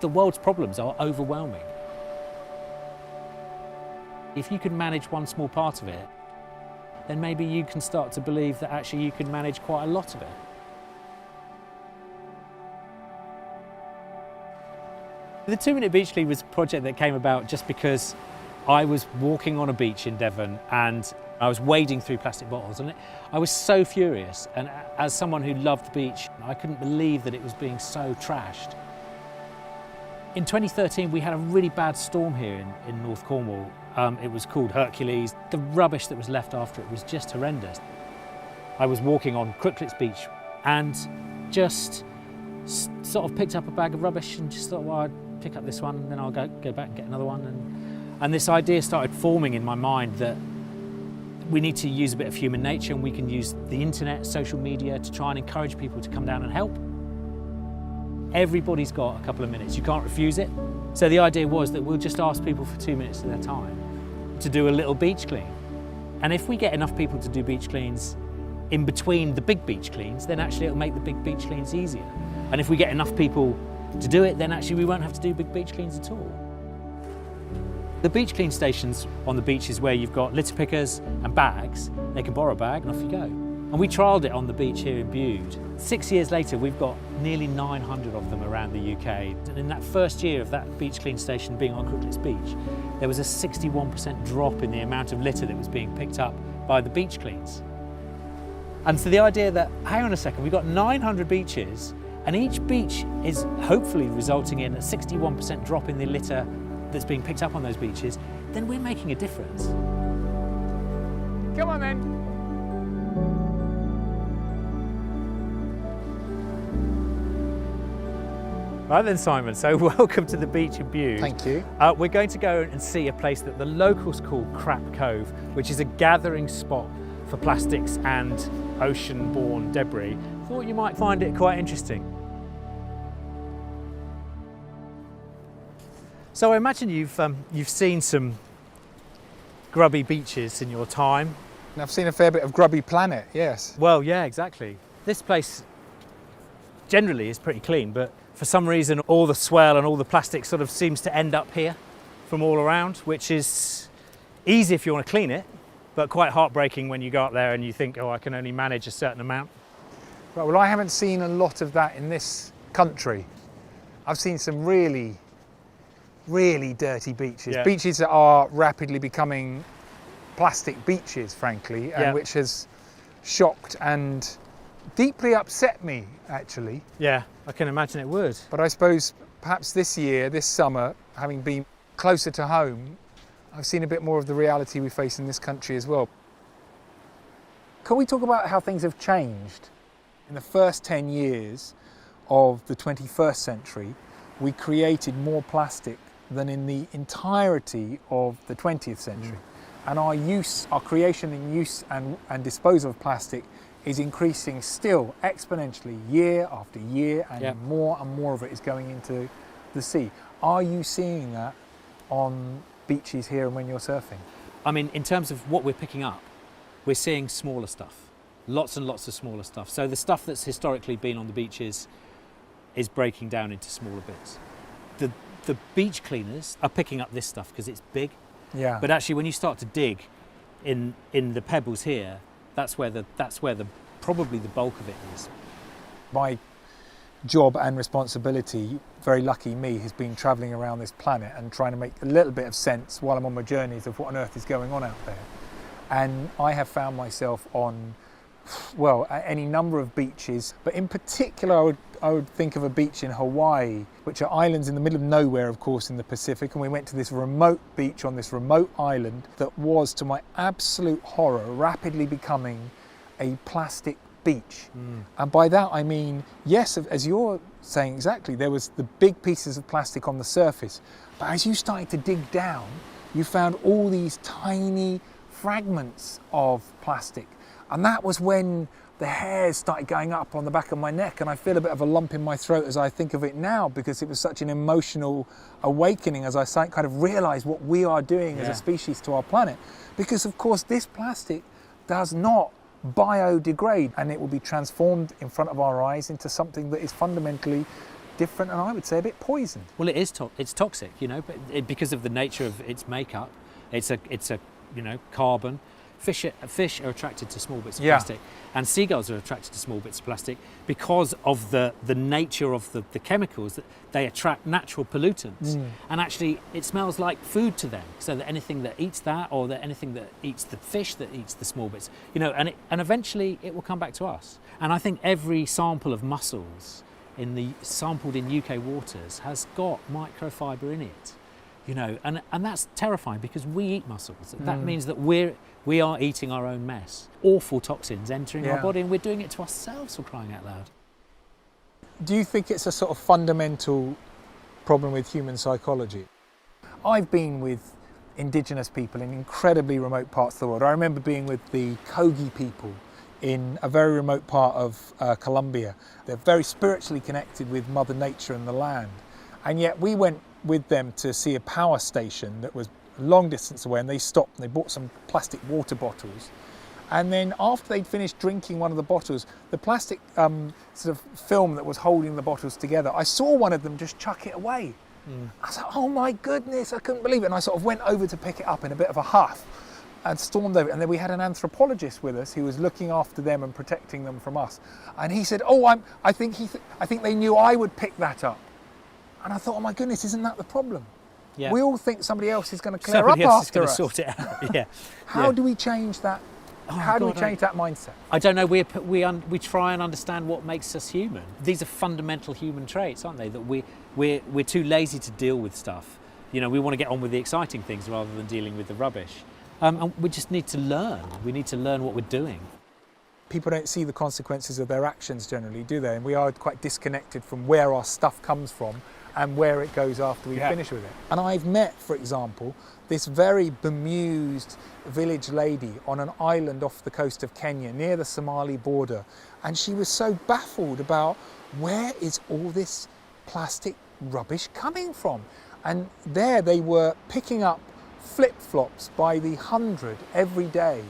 the world's problems are overwhelming. If you can manage one small part of it, then maybe you can start to believe that actually you can manage quite a lot of it. The 2-Minute Beach Clean was a project that came about just because I was walking on a beach in Devon and I was wading through plastic bottles, and I was so furious. And as someone who loved the beach, I couldn't believe that it was being so trashed. In 2013, we had a really bad storm here in North Cornwall. It was called Hercules. The rubbish that was left after it was just horrendous. I was walking on Crooklets Beach and just sort of picked up a bag of rubbish and just thought, well, I'd pick up this one and then I'll go back and get another one. And this idea started forming in my mind that we need to use a bit of human nature, and we can use the internet, social media to try and encourage people to come down and help. Everybody's got a couple of minutes, you can't refuse it. So the idea was that we'll just ask people for 2 minutes of their time to do a little beach clean. And if we get enough people to do beach cleans in between the big beach cleans, then actually it'll make the big beach cleans easier. And if we get enough people to do it, then actually we won't have to do big beach cleans at all. The beach clean stations on the beaches where you've got litter pickers and bags, they can borrow a bag and off you go. And we trialled it on the beach here in Bude. 6 years later, we've got nearly 900 of them around the UK. And in that first year of that beach clean station being on Crooklets Beach, there was a 61% drop in the amount of litter that was being picked up by the beach cleans. And so the idea that, hang on a second, we've got 900 beaches, and each beach is hopefully resulting in a 61% drop in the litter that's being picked up on those beaches, then we're making a difference. Come on then. Right then, Simon, so welcome to the beach in Bude. Thank you. We're going to go and see a place that the locals call Crap Cove, which is a gathering spot for plastics and ocean-borne debris. Thought you might find it quite interesting. So I imagine you've seen some grubby beaches in your time. And I've seen a fair bit of grubby planet, yes. Well, yeah, exactly. This place generally is pretty clean, but for some reason all the swell and all the plastic sort of seems to end up here from all around, which is easy if you want to clean it, but quite heartbreaking when you go up there and you think, oh, I can only manage a certain amount. Right, well, I haven't seen a lot of that in this country. I've seen some really dirty beaches. Yeah. Beaches that are rapidly becoming plastic beaches, frankly, and Yeah. which has shocked and deeply upset me, actually. Yeah, I can imagine it would. But I suppose perhaps this year, this summer, having been closer to home, I've seen a bit more of the reality we face in this country as well. Can we talk about how things have changed? In the first 10 years of the 21st century, we created more plastic than in the entirety of the 20th century. And our creation and use and disposal of plastic is increasing still exponentially year after year, and more of it is going into the sea. Are you seeing that on beaches here and when you're surfing? I mean, in terms of what we're picking up, we're seeing smaller stuff, lots and lots of smaller stuff. So the stuff that's historically been on the beaches is breaking down into smaller bits. The beach cleaners are picking up this stuff because it's big. Yeah. But actually, when you start to dig in the pebbles here, that's where probably the bulk of it is. My job and responsibility, very lucky me, has been travelling around this planet and trying to make a little bit of sense while I'm on my journeys of what on earth is going on out there. And I have found myself on, well, any number of beaches, but in particular I would think of a beach in Hawaii, which are islands in the middle of nowhere, of course, in the Pacific, and we went to this remote beach on this remote island that was, to my absolute horror, rapidly becoming a plastic beach. And by that I mean, yes, as you're saying exactly, there was the big pieces of plastic on the surface, but as you started to dig down, you found all these tiny fragments of plastic. And that was when the hairs started going up on the back of my neck, and I feel a bit of a lump in my throat as I think of it now, because it was such an emotional awakening as I kind of realised what we are doing as a species to our planet. Because of course this plastic does not biodegrade, and it will be transformed in front of our eyes into something that is fundamentally different and I would say a bit poisoned. Well, it's toxic, you know, but because of the nature of its makeup. It's a you know, carbon. Fish are attracted to small bits of plastic, and seagulls are attracted to small bits of plastic because of the nature of the chemicals, that they attract natural pollutants. And actually it smells like food to them, so that anything that eats that, or that anything that eats the fish that eats the small bits, you know, and eventually it will come back to us. And I think every sample of mussels sampled in UK waters has got microfiber in it. You know, and that's terrifying because we eat mussels. That means that we are eating our own mess. Awful toxins entering our body, and we're doing it to ourselves, for crying out loud. Do you think it's a sort of fundamental problem with human psychology? I've been with indigenous people in incredibly remote parts of the world. I remember being with the Kogi people in a very remote part of Colombia. They're very spiritually connected with Mother Nature and the land. And yet we went with them to see a power station that was a long distance away, and they stopped and they bought some plastic water bottles. And then after they'd finished drinking one of the bottles, the plastic sort of film that was holding the bottles together, I saw one of them just chuck it away. I was like, oh my goodness, I couldn't believe it. And I sort of went over to pick it up in a bit of a huff and stormed over. And then we had an anthropologist with us who was looking after them and protecting them from us. And he said, oh, I think they knew I would pick that up. And I thought, oh my goodness, isn't that the problem? Yeah. We all think somebody else is going to clear Somebody up else is after going to us. sort it out. Yeah. How do we change that? How do we change that mindset? I don't know. We try and understand what makes us human. These are fundamental human traits, aren't they? That we're too lazy to deal with stuff. You know, we want to get on with the exciting things rather than dealing with the rubbish. And we just need to learn. We need to learn what we're doing. People don't see the consequences of their actions generally, do they? And we are quite disconnected from where our stuff comes from and where it goes after we finish with it. And I've met, for example, this very bemused village lady on an island off the coast of Kenya near the Somali border, and she was so baffled about where is all this plastic rubbish coming from. And there they were picking up flip-flops by the 100 every day.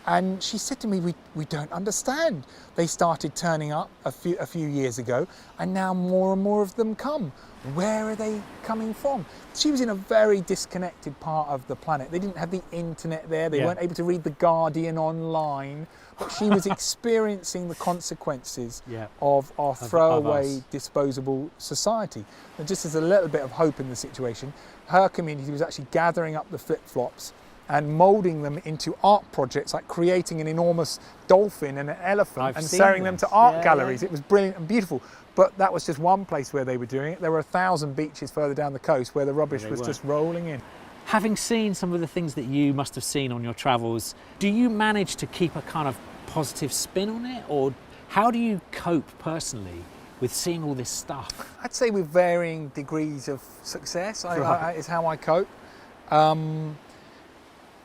And she said to me, we don't understand. They started turning up a few years ago, and now more and more of them come. Where are they coming from? She was in a very disconnected part of the planet. They didn't have the internet there. They weren't able to read The Guardian online. But she was experiencing the consequences of our throwaway, disposable society. And just as a little bit of hope in the situation, her community was actually gathering up the flip-flops and moulding them into art projects, like creating an enormous dolphin and an elephant and selling them to art galleries. It was brilliant and beautiful. But that was just one place where they were doing it. There were 1,000 beaches further down the coast where the rubbish was just rolling in. Having seen some of the things that you must have seen on your travels, do you manage to keep a kind of positive spin on it? Or how do you cope personally with seeing all this stuff? I'd say with varying degrees of success is how I cope.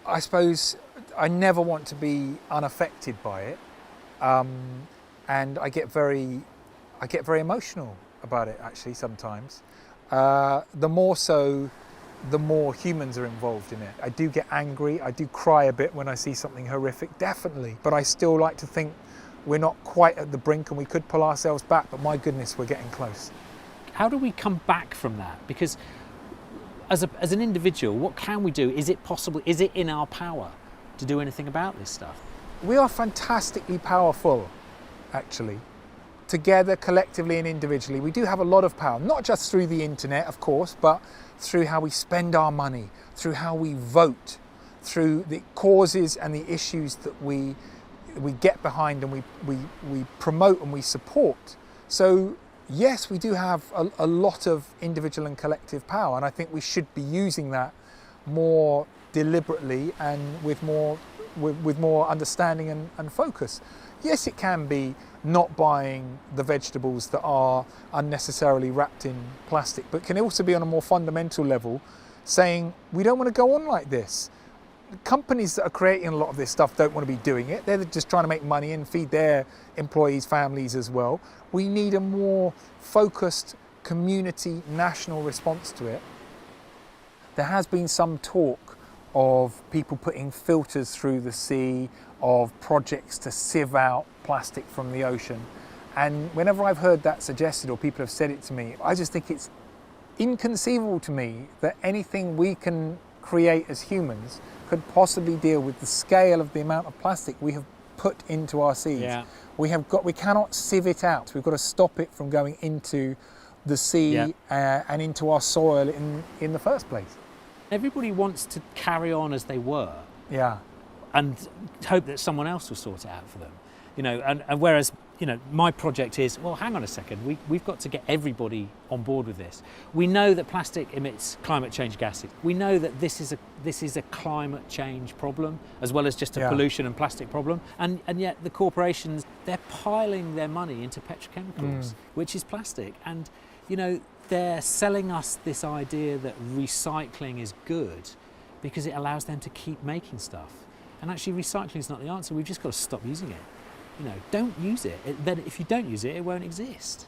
I suppose I never want to be unaffected by it, and I get very emotional about it actually sometimes. The more so, the more humans are involved in it. I do get angry, I do cry a bit when I see something horrific, definitely, but I still like to think we're not quite at the brink and we could pull ourselves back, but my goodness, we're getting close. How do we come back from that? Because as an individual, what can we do? Is it possible, is it in our power to do anything about this stuff? We are fantastically powerful, actually. Together, collectively and individually, we do have a lot of power, not just through the internet, of course, but through how we spend our money, through how we vote, through the causes and the issues that we get behind and we promote and we support. So yes, we do have a lot of individual and collective power, and I think we should be using that more deliberately and with more understanding and focus. Yes, it can be not buying the vegetables that are unnecessarily wrapped in plastic, but can also be on a more fundamental level saying we don't want to go on like this. Companies that are creating a lot of this stuff don't want to be doing it. They're just trying to make money and feed their employees' families as well. We need a more focused community, national response to it. There has been some talk of people putting filters through the sea, of projects to sieve out plastic from the ocean. And whenever I've heard that suggested or people have said it to me, I just think it's inconceivable to me that anything we can create as humans could possibly deal with the scale of the amount of plastic we have put into our seas. Yeah. We cannot sieve it out. We've got to stop it from going into the sea and into our soil in the first place. Everybody wants to carry on as they were. Yeah. And hope that someone else will sort it out for them. And whereas, my project is, well, hang on a second, we've got to get everybody on board with this. We know that plastic emits climate change gases. We know that this is a climate change problem as well as just a pollution and plastic problem. And yet the corporations, they're piling their money into petrochemicals, which is plastic. And, they're selling us this idea that recycling is good because it allows them to keep making stuff. And actually recycling is not the answer. We've just got to stop using it. Don't use it. Then if you don't use it, it won't exist.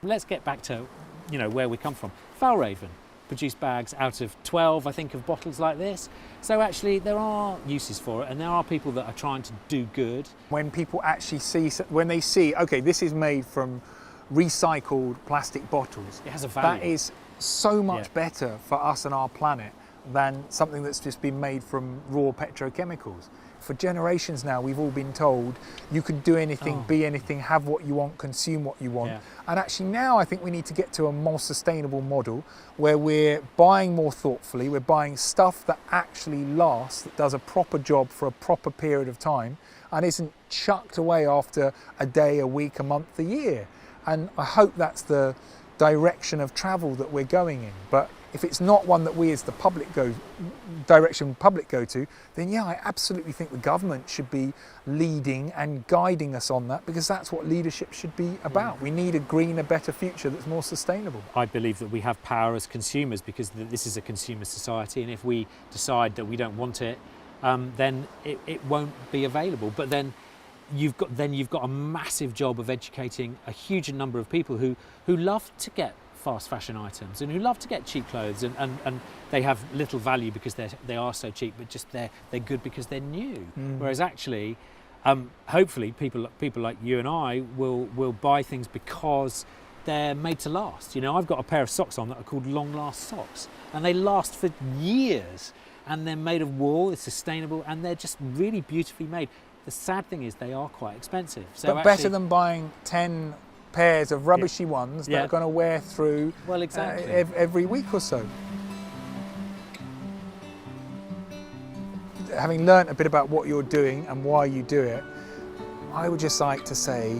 Let's get back to, where we come from. FJALLRAVEN produce bags out of 12, I think, of bottles like this. So actually there are uses for it and there are people that are trying to do good. When people actually see, okay, this is made from recycled plastic bottles. It has a value. That is so much better for us and our planet than something that's just been made from raw petrochemicals. For generations now, we've all been told you can do anything, be anything, have what you want, consume what you want. And actually now I think we need to get to a more sustainable model where we're buying more thoughtfully, we're buying stuff that actually lasts, that does a proper job for a proper period of time and isn't chucked away after a day, a week, a month, a year. And I hope that's the direction of travel that we're going in. But if it's not one that we as the public go to, then I absolutely think the government should be leading and guiding us on that because that's what leadership should be about. We need a greener, better future that's more sustainable. I believe that we have power as consumers because this is a consumer society, and if we decide that we don't want it, then it won't be available. But then you've got a massive job of educating a huge number of people who love to get fast fashion items and who love to get cheap clothes and they have little value because they are so cheap, but just they're good because they're new. Whereas actually, hopefully people like you and I will buy things because they're made to last. I've got a pair of socks on that are called Long Last socks, and they last for years, and they're made of wool, it's sustainable, and they're just really beautifully made. The sad thing is they are quite expensive. So but better than buying 10 pairs of rubbishy ones that are going to wear through every week or so. Having learnt a bit about what you're doing and why you do it, I would just like to say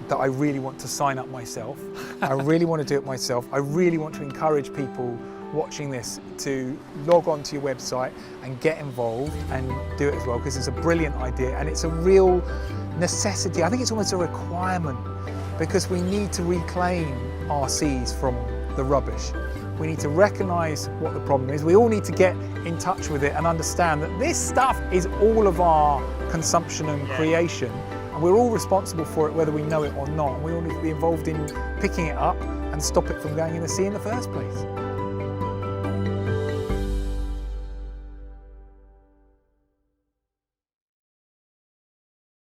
that I really want to sign up myself. I really want to do it myself. I really want to encourage people watching this to log on to your website and get involved and do it as well, because it's a brilliant idea and it's a real necessity. I think it's almost a requirement because we need to reclaim our seas from the rubbish. We need to recognise what the problem is. We all need to get in touch with it and understand that this stuff is all of our consumption and creation, and we're all responsible for it whether we know it or not, and we all need to be involved in picking it up and stop it from going in the sea in the first place.